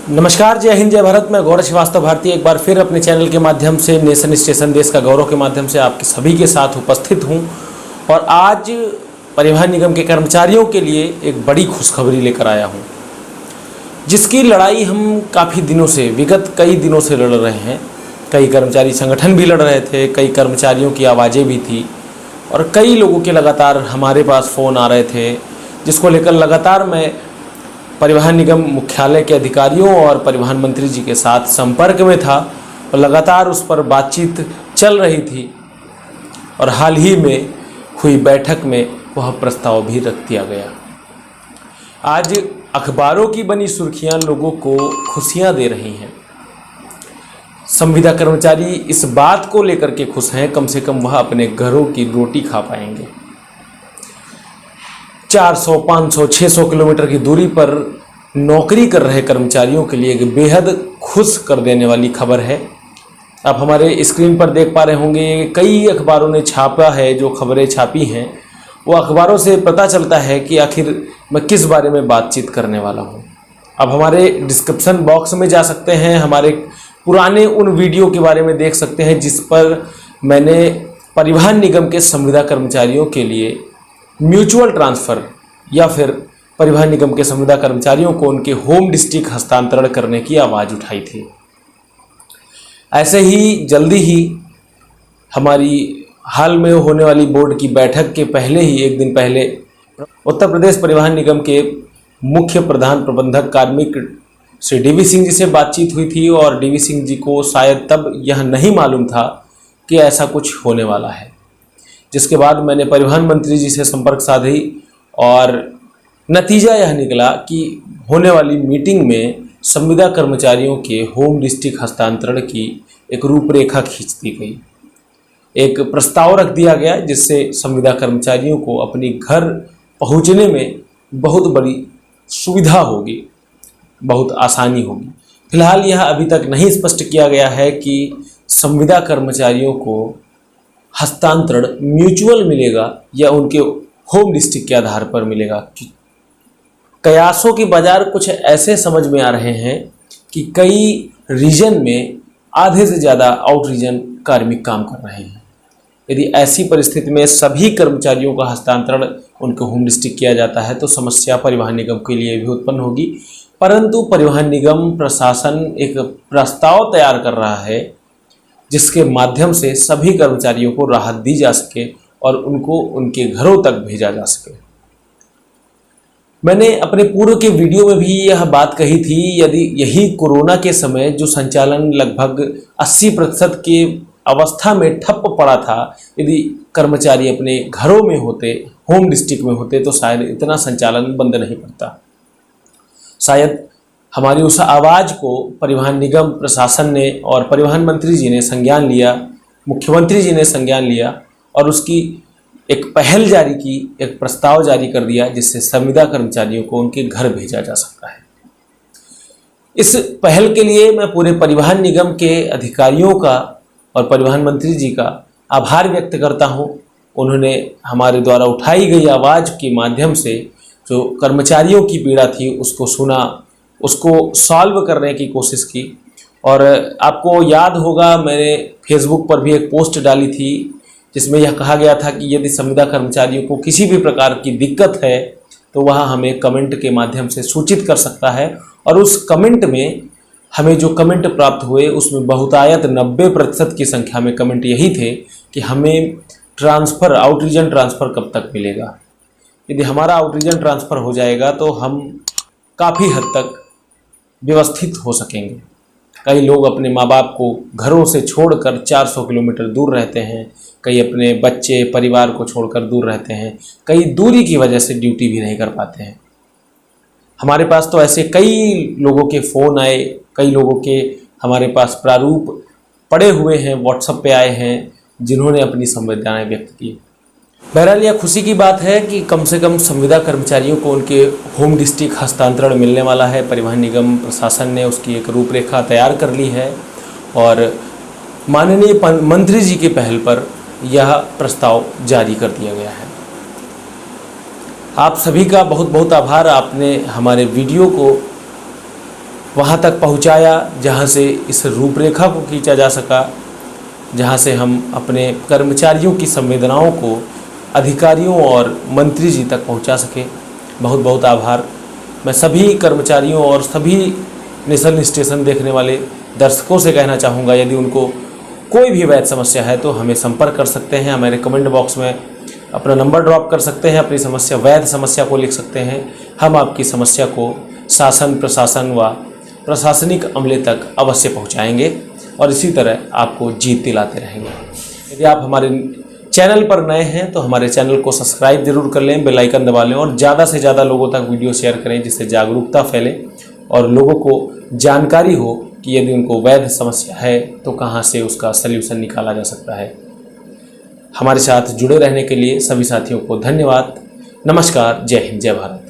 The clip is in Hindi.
नमस्कार, जय हिंद, जय भारत। मैं गौरव श्रीवास्तव भारती एक बार फिर अपने चैनल के माध्यम से नेशन स्टेशन देश का गौरव के माध्यम से आपके सभी के साथ उपस्थित हूं। और आज परिवहन निगम के कर्मचारियों के लिए एक बड़ी खुशखबरी लेकर आया हूं, जिसकी लड़ाई हम काफ़ी दिनों से, विगत कई दिनों से लड़ रहे हैं। कई कर्मचारी संगठन भी लड़ रहे थे, कई कर्मचारियों की आवाज़ें भी थी और कई लोगों के लगातार हमारे पास फ़ोन आ रहे थे, जिसको लेकर लगातार मैं परिवहन निगम मुख्यालय के अधिकारियों और परिवहन मंत्री जी के साथ संपर्क में था और लगातार उस पर बातचीत चल रही थी। और हाल ही में हुई बैठक में वह प्रस्ताव भी रख दिया गया। आज अखबारों की बनी सुर्खियां लोगों को खुशियां दे रही हैं। संविदा कर्मचारी इस बात को लेकर के खुश हैं, कम से कम वह अपने घरों की रोटी खा पाएंगे। 400, 500, 600 किलोमीटर की दूरी पर नौकरी कर रहे कर्मचारियों के लिए एक बेहद खुश कर देने वाली खबर है। आप हमारे स्क्रीन पर देख पा रहे होंगे, कई अखबारों ने छापा है, जो खबरें छापी हैं वो अखबारों से पता चलता है कि आखिर मैं किस बारे में बातचीत करने वाला हूं। अब हमारे डिस्क्रिप्शन बॉक्स में जा सकते हैं, हमारे पुराने उन वीडियो के बारे में देख सकते हैं जिस पर मैंने परिवहन निगम के संविदा कर्मचारियों के लिए म्यूचुअल ट्रांसफ़र या फिर परिवहन निगम के संविदा कर्मचारियों को उनके होम डिस्ट्रिक्ट हस्तांतरण करने की आवाज़ उठाई थी। ऐसे ही जल्दी ही हमारी हाल में होने वाली बोर्ड की बैठक के पहले ही एक दिन पहले उत्तर प्रदेश परिवहन निगम के मुख्य प्रधान प्रबंधक कार्मिक श्री डीवी सिंह जी से बातचीत हुई थी और डीवी सिंह जी को शायद तब यह नहीं मालूम था कि ऐसा कुछ होने वाला है। जिसके बाद मैंने परिवहन मंत्री जी से संपर्क साधी और नतीजा यह निकला कि होने वाली मीटिंग में संविदा कर्मचारियों के होम डिस्ट्रिक्ट हस्तांतरण की एक रूपरेखा खींच दी गई। एक प्रस्ताव रख दिया गया जिससे संविदा कर्मचारियों को अपनी घर पहुंचने में बहुत बड़ी सुविधा होगी, बहुत आसानी होगी। फिलहाल यह अभी तक नहीं स्पष्ट किया गया है कि संविदा कर्मचारियों को हस्तांतरण म्यूचुअल मिलेगा या उनके होम डिस्ट्रिक्ट के आधार पर मिलेगा। कयासों की बाजार कुछ ऐसे समझ में आ रहे हैं कि कई रीजन में आधे से ज़्यादा आउट रीजन कार्मिक काम कर रहे हैं। यदि ऐसी परिस्थिति में सभी कर्मचारियों का हस्तांतरण उनके होम डिस्ट्रिक्ट किया जाता है तो समस्या परिवहन निगम के लिए भी उत्पन्न होगी। परंतु परिवहन निगम प्रशासन एक प्रस्ताव तैयार कर रहा है जिसके माध्यम से सभी कर्मचारियों को राहत दी जा सके और उनको उनके घरों तक भेजा जा सके। मैंने अपने पूर्व के वीडियो में भी यह बात कही थी, यदि यही कोरोना के समय जो संचालन लगभग 80% की अवस्था में ठप पड़ा था, यदि कर्मचारी अपने घरों में होते, होम डिस्ट्रिक्ट में होते तो शायद इतना संचालन बंद नहीं पड़ता। शायद हमारी उस आवाज़ को परिवहन निगम प्रशासन ने और परिवहन मंत्री जी ने संज्ञान लिया, मुख्यमंत्री जी ने संज्ञान लिया और उसकी एक पहल जारी की, एक प्रस्ताव जारी कर दिया जिससे संविदा कर्मचारियों को उनके घर भेजा जा सकता है। इस पहल के लिए मैं पूरे परिवहन निगम के अधिकारियों का और परिवहन मंत्री जी का आभार व्यक्त करता हूं। उन्होंने हमारे द्वारा उठाई गई आवाज़ के माध्यम से जो कर्मचारियों की पीड़ा थी उसको सुना, उसको सॉल्व करने की कोशिश की। और आपको याद होगा, मैंने फेसबुक पर भी एक पोस्ट डाली थी जिसमें यह कहा गया था कि यदि संविदा कर्मचारियों को किसी भी प्रकार की दिक्कत है तो वह हमें कमेंट के माध्यम से सूचित कर सकता है। और उस कमेंट में हमें जो कमेंट प्राप्त हुए उसमें बहुतायत 90% की संख्या में कमेंट यही थे कि हमें ट्रांसफ़र, आउट रीजन ट्रांसफ़र कब तक मिलेगा। यदि हमारा आउट रीजन ट्रांसफ़र हो जाएगा तो हम काफ़ी हद तक व्यवस्थित हो सकेंगे। कई लोग अपने माँ बाप को घरों से छोड़कर 400 किलोमीटर दूर रहते हैं, कई अपने बच्चे परिवार को छोड़कर दूर रहते हैं, कई दूरी की वजह से ड्यूटी भी नहीं कर पाते हैं। हमारे पास तो ऐसे कई लोगों के फ़ोन आए, कई लोगों के हमारे पास प्रारूप पड़े हुए हैं, व्हाट्सएप पे आए हैं, जिन्होंने अपनी संवेदनाएं व्यक्त की। बहरहाल यह खुशी की बात है कि कम से कम संविदा कर्मचारियों को उनके होम डिस्ट्रिक्ट हस्तांतरण मिलने वाला है। परिवहन निगम प्रशासन ने उसकी एक रूपरेखा तैयार कर ली है और माननीय मंत्री जी की पहल पर यह प्रस्ताव जारी कर दिया गया है। आप सभी का बहुत बहुत आभार। आपने हमारे वीडियो को वहाँ तक पहुँचाया जहाँ से इस रूपरेखा को खींचा जा सका, जहाँ से हम अपने कर्मचारियों की संवेदनाओं को अधिकारियों और मंत्री जी तक पहुँचा सके। बहुत बहुत आभार। मैं सभी कर्मचारियों और सभी नेशनल स्टेशन देखने वाले दर्शकों से कहना चाहूँगा, यदि उनको कोई भी वैध समस्या है तो हमें संपर्क कर सकते हैं। हमारे कमेंट बॉक्स में अपना नंबर ड्रॉप कर सकते हैं, अपनी समस्या, वैध समस्या को लिख सकते हैं। हम आपकी समस्या को शासन, प्रशासन व प्रशासनिक अमले तक अवश्य पहुंचाएंगे और इसी तरह आपको जीत दिलाते रहेंगे। यदि आप हमारे चैनल पर नए हैं तो हमारे चैनल को सब्सक्राइब जरूर कर लें, बेल आइकन दबा लें और ज़्यादा से ज़्यादा लोगों तक वीडियो शेयर करें, जिससे जागरूकता फैले और लोगों को जानकारी हो कि यदि उनको वैध समस्या है तो कहाँ से उसका सल्यूशन निकाला जा सकता है। हमारे साथ जुड़े रहने के लिए सभी साथियों को धन्यवाद। नमस्कार। जय हिंद, जय भारत।